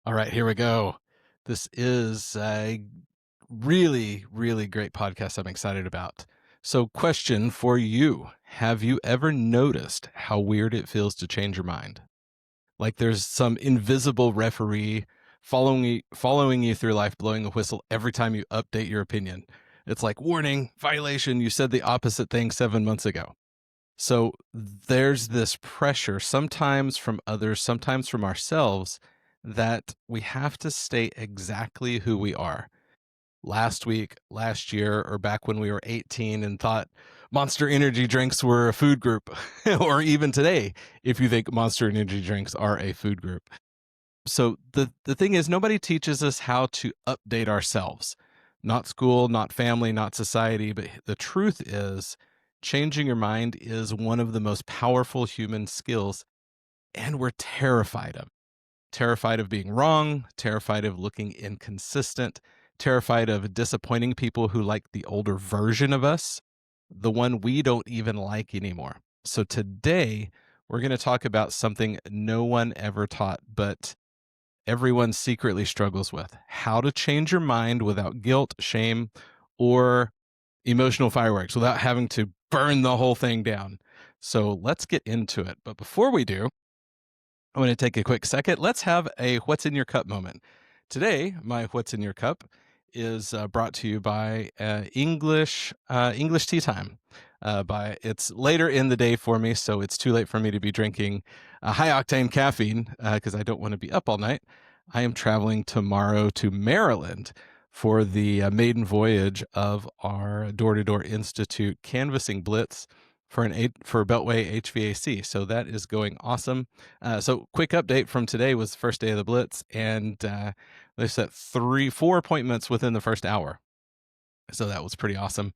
All right, here we go. This is a really, really great podcast I'm excited about. So, question for you. Have you ever noticed how weird it feels to change your mind? Like there's some invisible referee following you through life, blowing a whistle every time you update your opinion. It's like, warning, violation, you said the opposite thing 7 months ago. So there's this pressure, sometimes from others, sometimes from ourselves, that we have to stay exactly who we are. Last week, last year, or back when we were 18 and thought Monster Energy drinks were a food group, or even today, if you think Monster Energy drinks are a food group. So the thing is, nobody teaches us how to update ourselves. Not school, not family, not society, but the truth is changing your mind is one of the most powerful human skills, and we're terrified of. Terrified of being wrong, terrified of looking inconsistent, terrified of disappointing people who like the older version of us, the one we don't even like anymore. So today, we're going to talk about something no one ever taught, but everyone secretly struggles with: how to change your mind without guilt, shame, or emotional fireworks, without having to burn the whole thing down. So let's get into it. But before we do, I want to take a quick second. Let's have a What's in Your Cup moment. Today, my What's in Your Cup is brought to you by English Tea Time. It's later in the day for me, so it's too late for me to be drinking high octane caffeine because I don't want to be up all night. I am traveling tomorrow to Maryland for the maiden voyage of our Door to Door Institute canvassing blitz for Beltway HVAC. So that is going awesome. So quick update from today was the first day of the blitz, and they set 4 appointments within the first hour. So that was pretty awesome.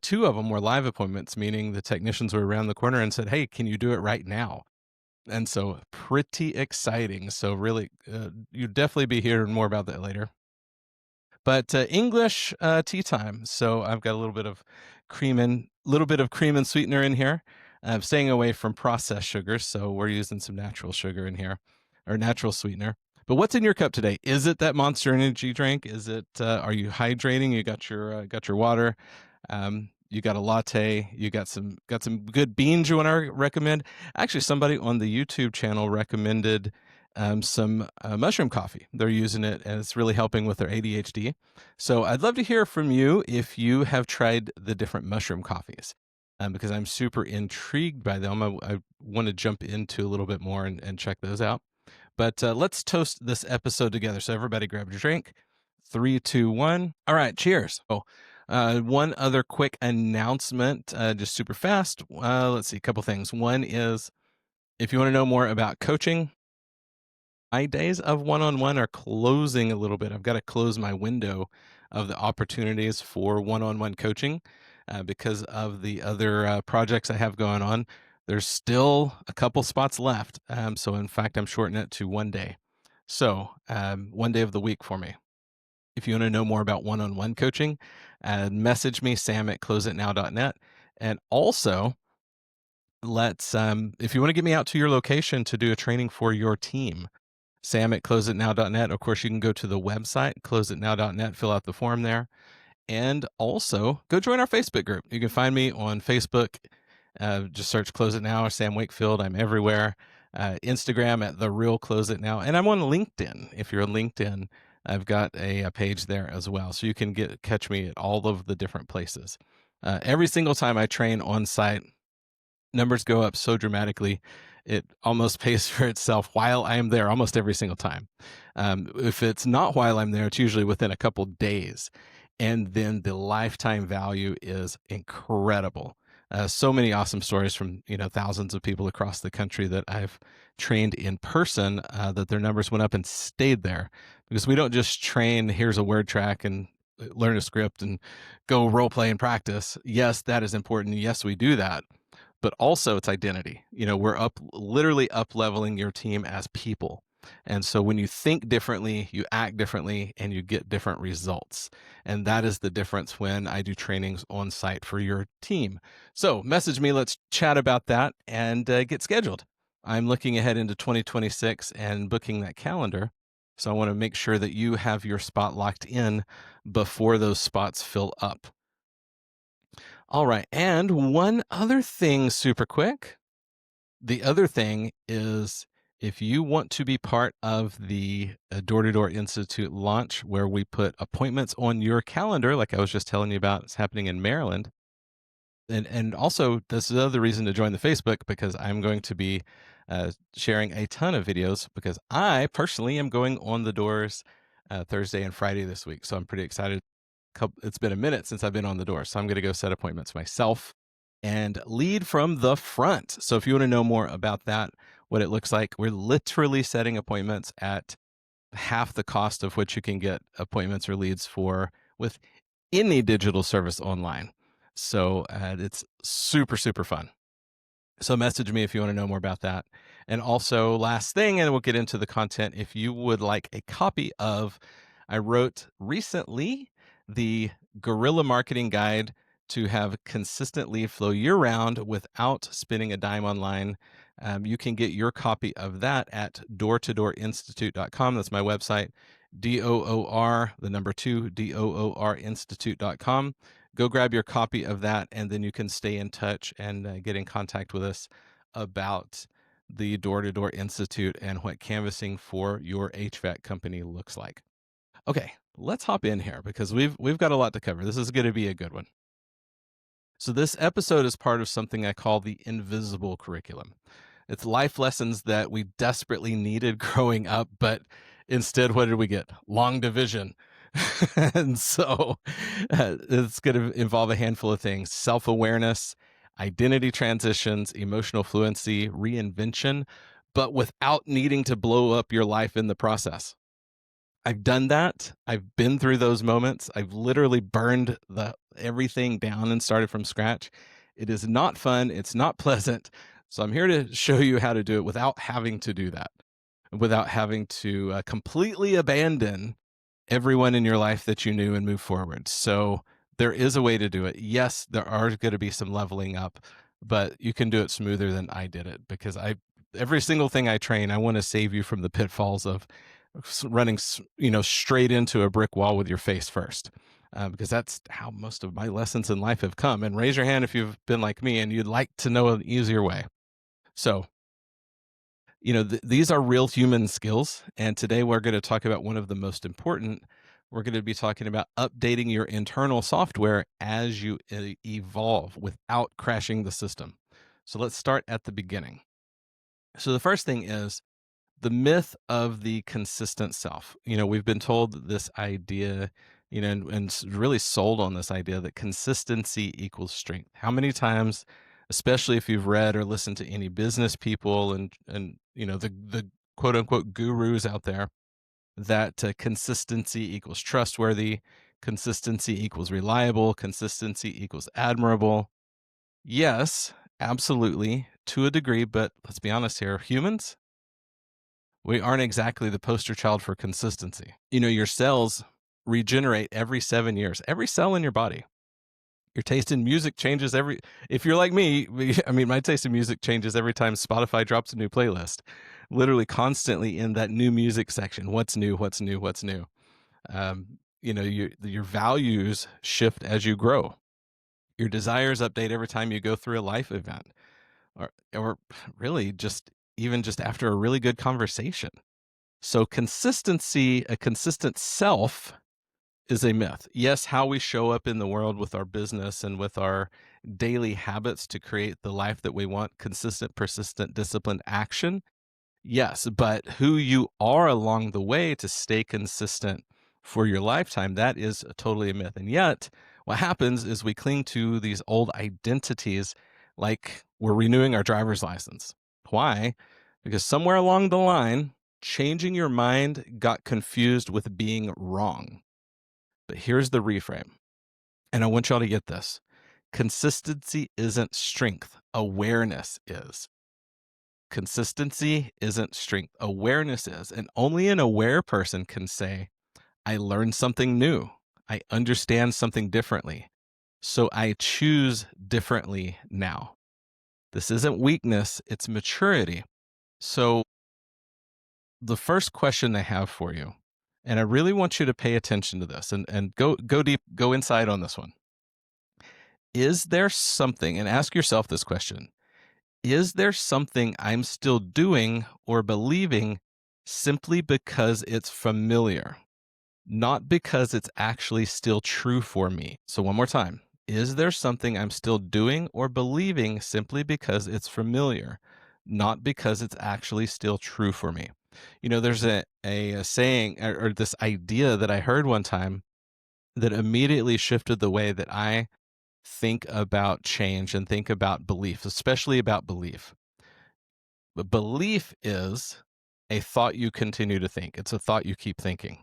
2 of them were live appointments, meaning the technicians were around the corner and said, "Hey, can you do it right now?" And so pretty exciting. So really, you'll definitely be hearing more about that later. But English tea time. So I've got a little bit of cream and sweetener in here. I'm staying away from processed sugars, so we're using some natural sugar in here, or natural sweetener. But what's in your cup today? Is it that Monster Energy drink? Is it? Are you hydrating? You got your water. You got a latte. You got some good beans you want to recommend. Actually, somebody on the YouTube channel recommended some mushroom coffee. They're using it and it's really helping with their ADHD. So I'd love to hear from you if you have tried the different mushroom coffees, because I'm super intrigued by them. I want to jump into a little bit more and check those out. But let's toast this episode together. So everybody grab your drink. 3, 2, 1. All right, cheers. Oh, one other quick announcement, just super fast. Let's see, a couple things. One is, if you want to know more about coaching, my days of one-on-one are closing a little bit. I've got to close my window of the opportunities for one-on-one coaching because of the other projects I have going on. There's still a couple spots left. So in fact, I'm shortening it to 1 day. So 1 day of the week for me. If you want to know more about one-on-one coaching, message me, sam@closeitnow.net. And also, if you want to get me out to your location to do a training for your team, sam@closeitnow.net. Of course, you can go to the website, closeitnow.net, fill out the form there. And also go join our Facebook group. You can find me on Facebook. Just search Close It Now or Sam Wakefield. I'm everywhere. Instagram at The Real Close It Now. And I'm on LinkedIn. If you're on LinkedIn, I've got a page there as well. So you can catch me at all of the different places. Every single time I train on site, numbers go up so dramatically, it almost pays for itself while I am there almost every single time. If it's not while I'm there, it's usually within a couple days. And then the lifetime value is incredible. So many awesome stories from thousands of people across the country that I've trained in person, that their numbers went up and stayed there. Because we don't just train, here's a word track and learn a script and go role play and practice. Yes, that is important. Yes, we do that, but also it's identity. We're literally up leveling your team as people. And so when you think differently, you act differently, and you get different results. And that is the difference when I do trainings on site for your team. So message me, let's chat about that and get scheduled. I'm looking ahead into 2026 and booking that calendar. So I want to make sure that you have your spot locked in before those spots fill up. All right. And one other thing, super quick. The other thing is, if you want to be part of the Door to Door Institute launch, where we put appointments on your calendar, like I was just telling you about, it's happening in Maryland. And also, this is another reason to join the Facebook, because I'm going to be sharing a ton of videos, because I personally am going on the doors Thursday and Friday this week. So I'm pretty excited. It's been a minute since I've been on the door. So I'm going to go set appointments myself and lead from the front. So if you want to know more about that, what it looks like, we're literally setting appointments at half the cost of what you can get appointments or leads for with any digital service online. So it's super, super fun. So message me if you want to know more about that. And also, last thing, and we'll get into the content, if you would like a copy of, I wrote recently the Guerrilla Marketing Guide to have consistent lead flow year round without spending a dime online. You can get your copy of that at doortodoorinstitute.com. That's my website, DOOR, the number 2, DOORinstitute.com. Go grab your copy of that, and then you can stay in touch and get in contact with us about the Door to Door Institute and what canvassing for your HVAC company looks like. Okay, let's hop in here, because we've got a lot to cover. This is going to be a good one. So this episode is part of something I call the invisible curriculum. It's life lessons that we desperately needed growing up, but instead, what did we get? Long division. And so it's going to involve a handful of things: self-awareness, identity transitions, emotional fluency, reinvention, but without needing to blow up your life in the process. I've done that. I've been through those moments. I've literally burned everything down and started from scratch. It is not fun. It's not pleasant. So I'm here to show you how to do it without having to do that, without having to completely abandon everyone in your life that you knew and move forward. So there is a way to do it. Yes, there are going to be some leveling up, but you can do it smoother than I did it, because every single thing I train, I want to save you from the pitfalls of running, straight into a brick wall with your face first. Because that's how most of my lessons in life have come. And raise your hand if you've been like me and you'd like to know an easier way. So, these are real human skills. And today we're going to talk about one of the most important. We're going to be talking about updating your internal software as you evolve without crashing the system. So let's start at the beginning. So the first thing is the myth of the consistent self. We've been told this idea, and really sold on this idea that consistency equals strength. How many times, especially if you've read or listened to any business people and the quote unquote gurus out there, that consistency equals trustworthy, consistency equals reliable, consistency equals admirable. Yes, absolutely, to a degree, but let's be honest here, humans, we aren't exactly the poster child for consistency. Your cells regenerate every 7 years, every cell in your body. Your taste in music changes if you're like me, my taste in music changes every time Spotify drops a new playlist, literally constantly in that new music section. What's new, what's new, what's new. Your values shift as you grow. Your desires update every time you go through a life event, or really even just after a really good conversation. So consistency, a consistent self, is a myth. Yes, how we show up in the world with our business and with our daily habits to create the life that we want, consistent, persistent, disciplined action. Yes, but who you are along the way to stay consistent for your lifetime, that is totally a myth. And yet, what happens is we cling to these old identities like we're renewing our driver's license. Why? Because somewhere along the line, changing your mind got confused with being wrong. But here's the reframe, and I want y'all to get this. Consistency isn't strength. Awareness is. Consistency isn't strength. Awareness is. And only an aware person can say, I learned something new. I understand something differently. So I choose differently now. This isn't weakness, it's maturity. So the first question I have for you, and I really want you to pay attention to this and go deep, go inside on this one. Is there something, and ask yourself this question, is there something I'm still doing or believing simply because it's familiar, not because it's actually still true for me? So, one more time. Is there something I'm still doing or believing simply because it's familiar, not because it's actually still true for me? There's a saying or this idea that I heard one time that immediately shifted the way that I think about change and think about belief, especially about belief. But belief is a thought you continue to think. It's a thought you keep thinking.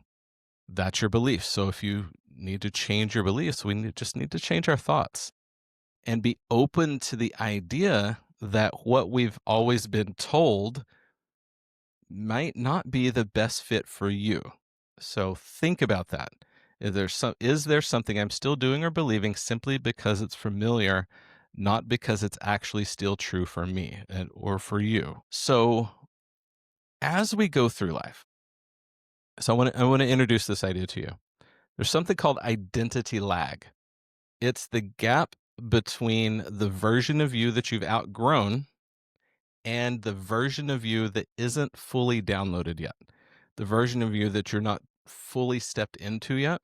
That's your belief. So if you need to change your beliefs, just need to change our thoughts and be open to the idea that what we've always been told might not be the best fit for you. So think about that. Is there something I'm still doing or believing simply because it's familiar, not because it's actually still true for me or for you? So as we go through life, so I want to introduce this idea to you. There's something called identity lag. It's the gap between the version of you that you've outgrown and the version of you that isn't fully downloaded yet, the version of you that you're not fully stepped into yet.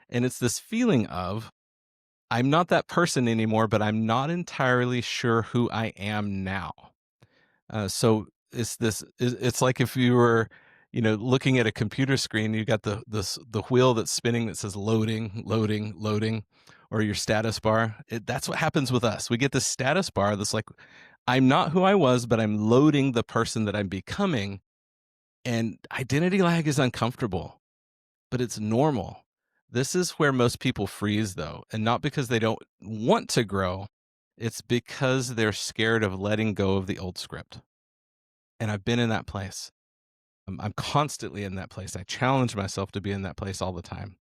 And it's this feeling of, I'm not that person anymore, but I'm not entirely sure who I am now. So it's like if you were, looking at a computer screen, you got the wheel that's spinning that says loading, loading, loading, or your status bar. That's what happens with us. We get this status bar that's like, I'm not who I was, but I'm loading the person that I'm becoming. And identity lag is uncomfortable, but it's normal. This is where most people freeze, though, and not because they don't want to grow. It's because they're scared of letting go of the old script. And I've been in that place. I'm constantly in that place. I challenge myself to be in that place all the time.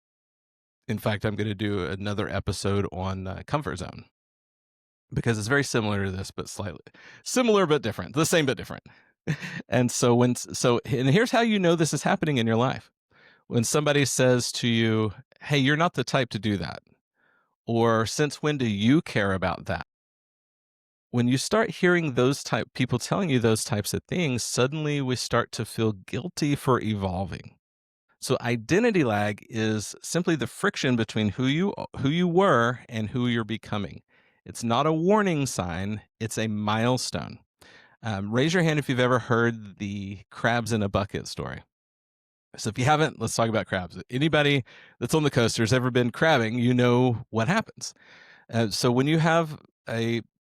In fact, I'm going to do another episode on comfort zone because it's very similar to this, but slightly similar but different. The same but different. And and here's how you know this is happening in your life. When somebody says to you, "Hey, you're not the type to do that," or "Since when do you care about that?" When you start hearing those type people telling you those types of things, suddenly we start to feel guilty for evolving. So identity lag is simply the friction between who you were and who you're becoming. It's not a warning sign, it's a milestone. Raise your hand if you've ever heard the crabs in a bucket story. So if you haven't, let's talk about crabs. Anybody that's on the coast or has ever been crabbing, you know what happens. So when you have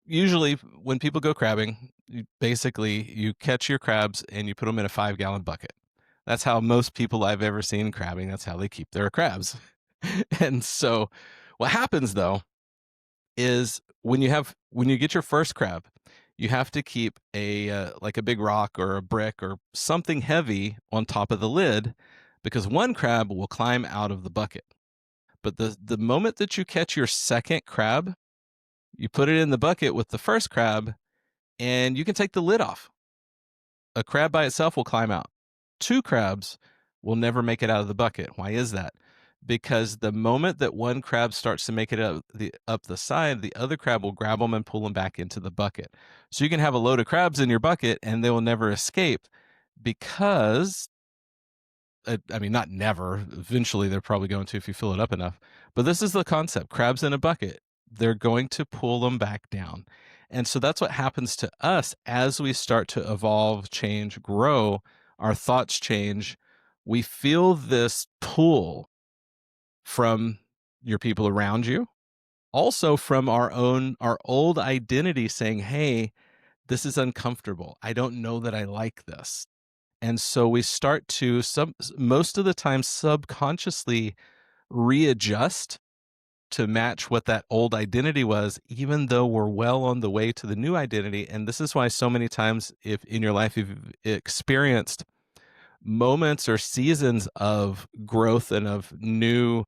usually when people go crabbing, you catch your crabs and you put them in a 5-gallon bucket. That's how most people I've ever seen crabbing, that's how they keep their crabs. And so what happens though is when you get your first crab, you have to keep like a big rock or a brick or something heavy on top of the lid because one crab will climb out of the bucket. But the moment that you catch your second crab, you put it in the bucket with the first crab and you can take the lid off. A crab by itself will climb out. Two crabs will never make it out of the bucket. Why is that? Because the moment that one crab starts to make it up the side, the other crab will grab them and pull them back into the bucket. So you can have a load of crabs in your bucket and they will never escape because I mean, not never. Eventually, they're probably going to if you fill it up enough. But this is the concept: crabs in a bucket. They're going to pull them back down. And so that's what happens to us as we start to evolve, change, grow. Our thoughts change. We feel this pull from your people around you, also from our old identity saying, hey, this is uncomfortable. I don't know that I like this. And so we start to most of the time subconsciously readjust to match what that old identity was, even though we're well on the way to the new identity. And this is why so many times if in your life you've experienced moments or seasons of growth and of new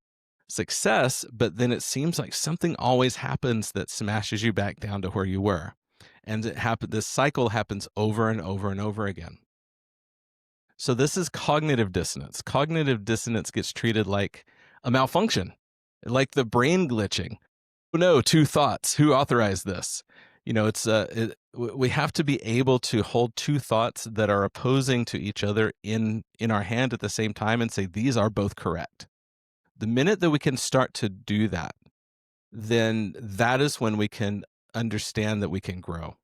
success, but then it seems like something always happens that smashes you back down to where you were. And this cycle happens over and over and over again. So this is cognitive dissonance. Cognitive dissonance gets treated like a malfunction, like the brain glitching. Oh no, two thoughts. Who authorized this? We have to be able to hold two thoughts that are opposing to each other in our hand at the same time and say these are both correct. The minute that we can start to do that, then that is when we can understand that we can grow.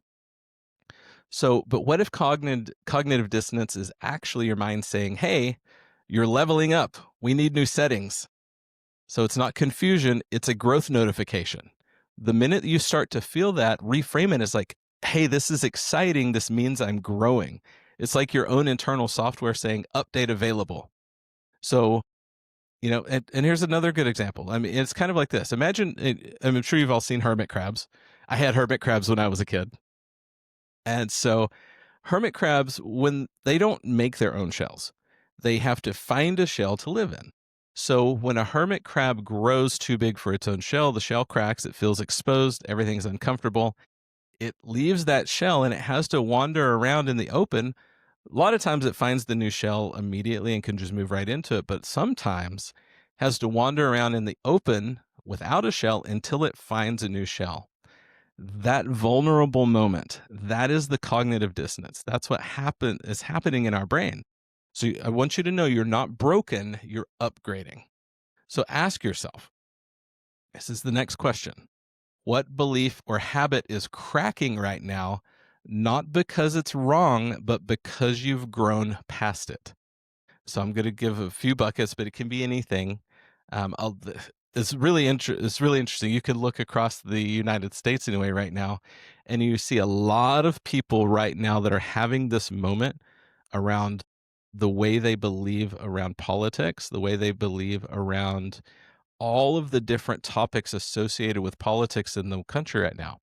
So, but what if cognitive dissonance is actually your mind saying, hey, you're leveling up. We need new settings. So it's not confusion, it's a growth notification. The minute you start to feel that, reframe it as like, hey, this is exciting. This means I'm growing. It's like your own internal software saying update available. So, and here's another good example. I mean, it's kind of like this. Imagine, I'm sure you've all seen hermit crabs. I had hermit crabs when I was a kid. And so hermit crabs, when they don't make their own shells, they have to find a shell to live in. So when a hermit crab grows too big for its own shell, the shell cracks, it feels exposed, everything's uncomfortable. It leaves that shell and it has to wander around in the open. A lot of times it finds the new shell immediately and can just move right into it, but sometimes has to wander around in the open without a shell until it finds a new shell. That vulnerable moment, that is the cognitive dissonance. That's what is happening in our brain. So I want you to know you're not broken, you're upgrading. So ask yourself, this is the next question. What belief or habit is cracking right now, not because it's wrong, but because you've grown past it? So I'm going to give a few buckets, but it can be anything. It's really interesting. You could look across the United States anyway right now, and you see a lot of people right now that are having this moment around the way they believe around politics, the way they believe around all of the different topics associated with politics in the country right now.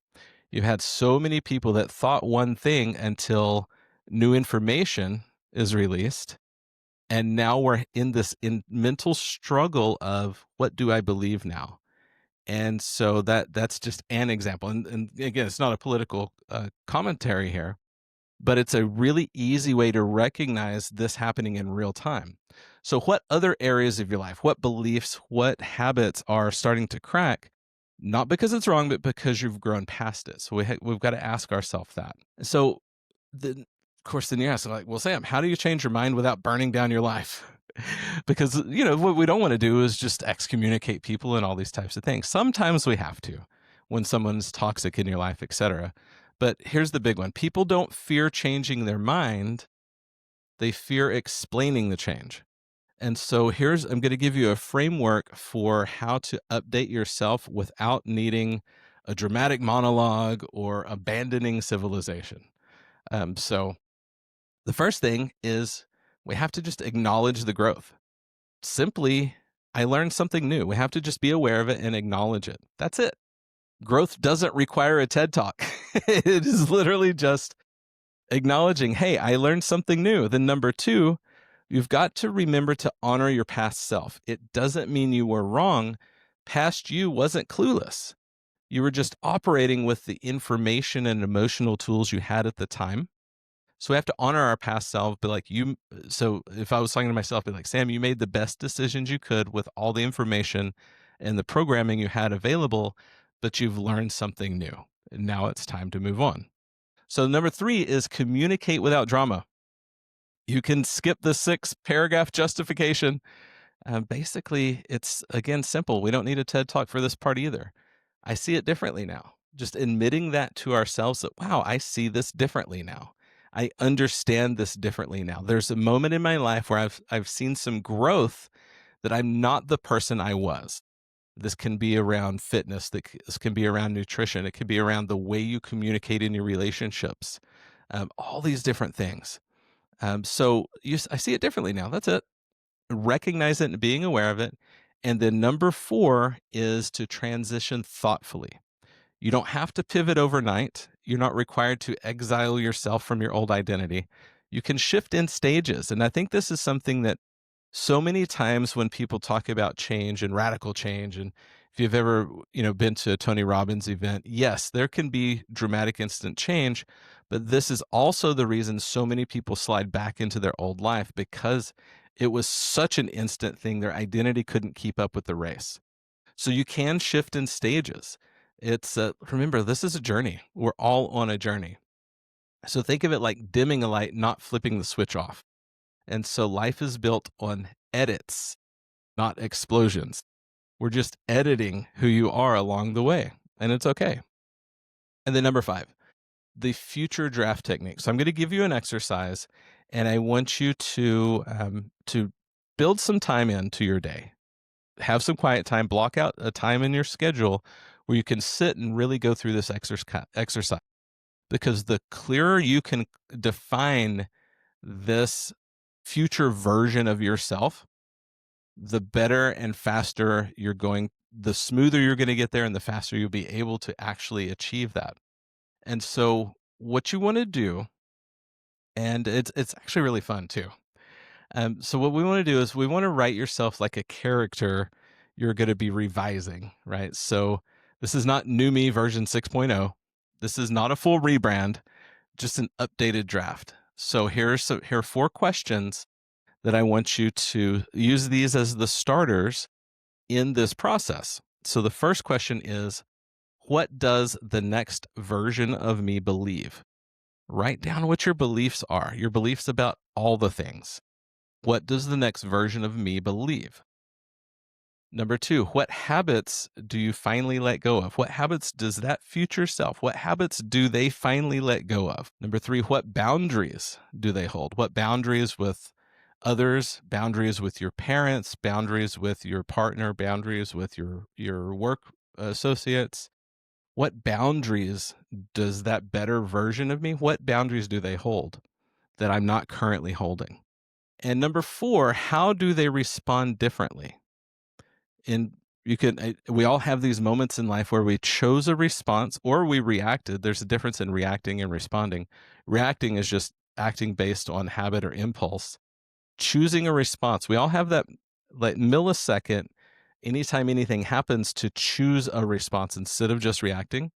You've had so many people that thought one thing until new information is released. And now we're in this mental struggle of what do I believe now? And so that's just an example. And again, it's not a political commentary here, but it's a really easy way to recognize this happening in real time. So what other areas of your life, what beliefs, what habits are starting to crack? Not because it's wrong, but because you've grown past it. So we've got to ask ourselves that. So then, of course, then you ask, like, well, Sam, how do you change your mind without burning down your life? Because, what we don't want to do is just excommunicate people and all these types of things. Sometimes we have to when someone's toxic in your life, etc. But here's the big one. People don't fear changing their mind. They fear explaining the change. And so I'm going to give you a framework for how to update yourself without needing a dramatic monologue or abandoning civilization. So the first thing is we have to just acknowledge the growth. Simply, I learned something new. We have to just be aware of it and acknowledge it. That's it. Growth doesn't require a TED Talk. It is literally just acknowledging, hey, I learned something new. Then number two, you've got to remember to honor your past self. It doesn't mean you were wrong. Past you wasn't clueless. You were just operating with the information and emotional tools you had at the time. So we have to honor our past self, be like, so if I was talking to myself, be like, Sam, you made the best decisions you could with all the information and the programming you had available, but you've learned something new. And now it's time to move on. So number three is communicate without drama. You can skip the 6-paragraph justification. Basically, it's, again, simple. We don't need a TED Talk for this part either. I see it differently now. Just admitting that to ourselves that, wow, I see this differently now. I understand this differently now. There's a moment in my life where I've seen some growth that I'm not the person I was. This can be around fitness. This can be around nutrition. It can be around the way you communicate in your relationships. All these different things. I see it differently now. That's it. Recognize it and being aware of it. And then number 4 is to transition thoughtfully. You don't have to pivot overnight. You're not required to exile yourself from your old identity. You can shift in stages. And I think this is something that so many times when people talk about change and radical change, and if you've ever, been to a Tony Robbins event, yes, there can be dramatic instant change, but this is also the reason so many people slide back into their old life, because it was such an instant thing. Their identity couldn't keep up with the race. So you can shift in stages. Remember, this is a journey. We're all on a journey. So think of it like dimming a light, not flipping the switch off. And so life is built on edits, not explosions. We're just editing who you are along the way, and it's okay. And then number 5, the future draft technique. So I'm going to give you an exercise, and I want you to build some time into your day. Have some quiet time, block out a time in your schedule where you can sit and really go through this exercise. Because the clearer you can define this future version of yourself, the better and faster the smoother you're going to get there, and the faster you'll be able to actually achieve that. And so what you want to do, and it's actually really fun too. So what we want to do is we want to write yourself like a character you're going to be revising, right? So this is not New Me version 6.0. This is not a full rebrand, just an updated draft. So here are 4 questions that I want you to use these as the starters in this process. So the first question is, what does the next version of me believe? Write down what your beliefs are, your beliefs about all the things. What does the next version of me believe? Number 2, what habits do you finally let go of? What habits does that future self, what habits do they finally let go of? Number 3, what boundaries do they hold? What boundaries with others, boundaries with your parents, boundaries with your partner, boundaries with your work associates? What boundaries does that better version of me, what boundaries do they hold that I'm not currently holding? And number 4, how do they respond differently? And we all have these moments in life where we chose a response or we reacted. There's a difference in reacting and responding. Reacting is just acting based on habit or impulse. Choosing a response, we all have that like millisecond anytime anything happens to choose a response instead of just reacting.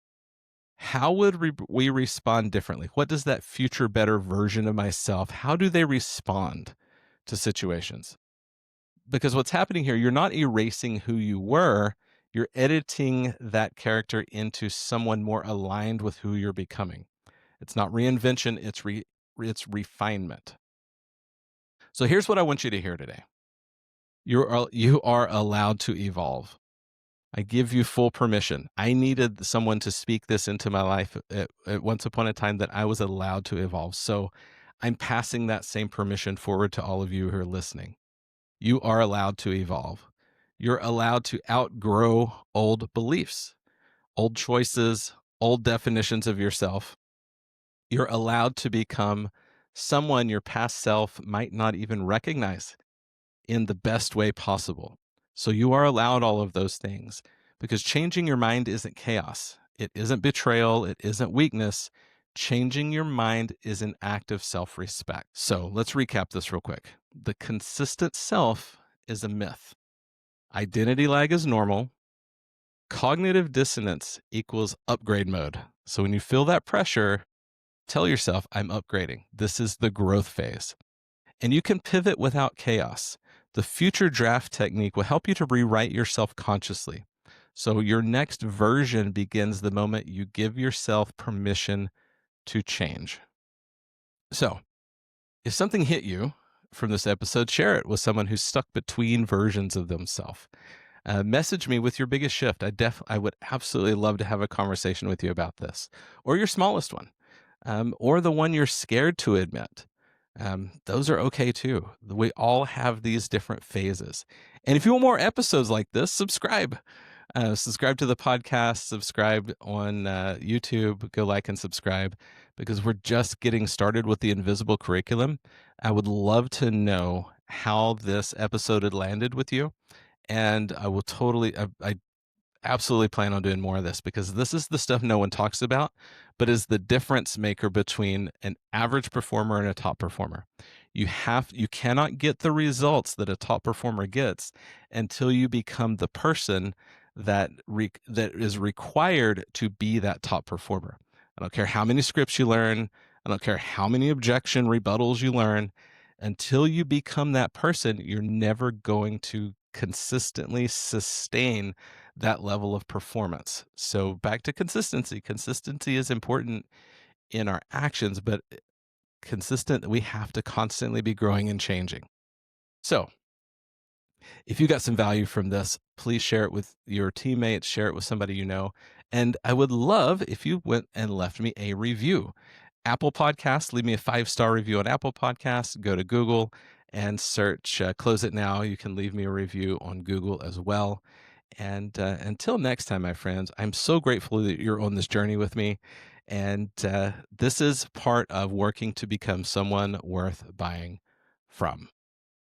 How would we respond differently? What does that future better version of myself, how do they respond to situations? Because what's happening here, you're not erasing who you were, you're editing that character into someone more aligned with who you're becoming. It's not reinvention, it's refinement. So here's what I want you to hear today. You are allowed to evolve. I give you full permission. I needed someone to speak this into my life at once upon a time, that I was allowed to evolve. So I'm passing that same permission forward to all of you who are listening. You are allowed to evolve. You're allowed to outgrow old beliefs, old choices, old definitions of yourself. You're allowed to become someone your past self might not even recognize in the best way possible. So you are allowed all of those things, because changing your mind isn't chaos. It isn't betrayal. It isn't weakness. Changing your mind is an act of self-respect. So let's recap this real quick. The consistent self is a myth. Identity lag is normal. Cognitive dissonance equals upgrade mode. So when you feel that pressure, tell yourself, I'm upgrading. This is the growth phase. And you can pivot without chaos. The future draft technique will help you to rewrite yourself consciously. So your next version begins the moment you give yourself permission to change. So if something hit you from this episode, share it with someone who's stuck between versions of themselves. Message me with your biggest shift. I would absolutely love to have a conversation with you about this, or your smallest one, or the one you're scared to admit. Those are okay too. We all have these different phases. And if you want more episodes like this, subscribe. Subscribe to the podcast, subscribe on YouTube, go like and subscribe, because we're just getting started with the invisible curriculum. I would love to know how this episode had landed with you. And I will I absolutely plan on doing more of this, because this is the stuff no one talks about, but is the difference maker between an average performer and a top performer. You cannot get the results that a top performer gets until you become the person that is required to be that top performer. I don't care how many scripts you learn. I don't care how many objection rebuttals you learn. Until you become that person, you're never going to consistently sustain that level of performance. So back to consistency. Consistency is important in our actions, but we have to constantly be growing and changing. So if you got some value from this, please share it with your teammates, share it with somebody you know. And I would love if you went and left me a review. Apple Podcasts, leave me a 5-star review on Apple Podcasts. Go to Google and search Close It Now. You can leave me a review on Google as well. And until next time, my friends, I'm so grateful that you're on this journey with me. And this is part of working to become someone worth buying from.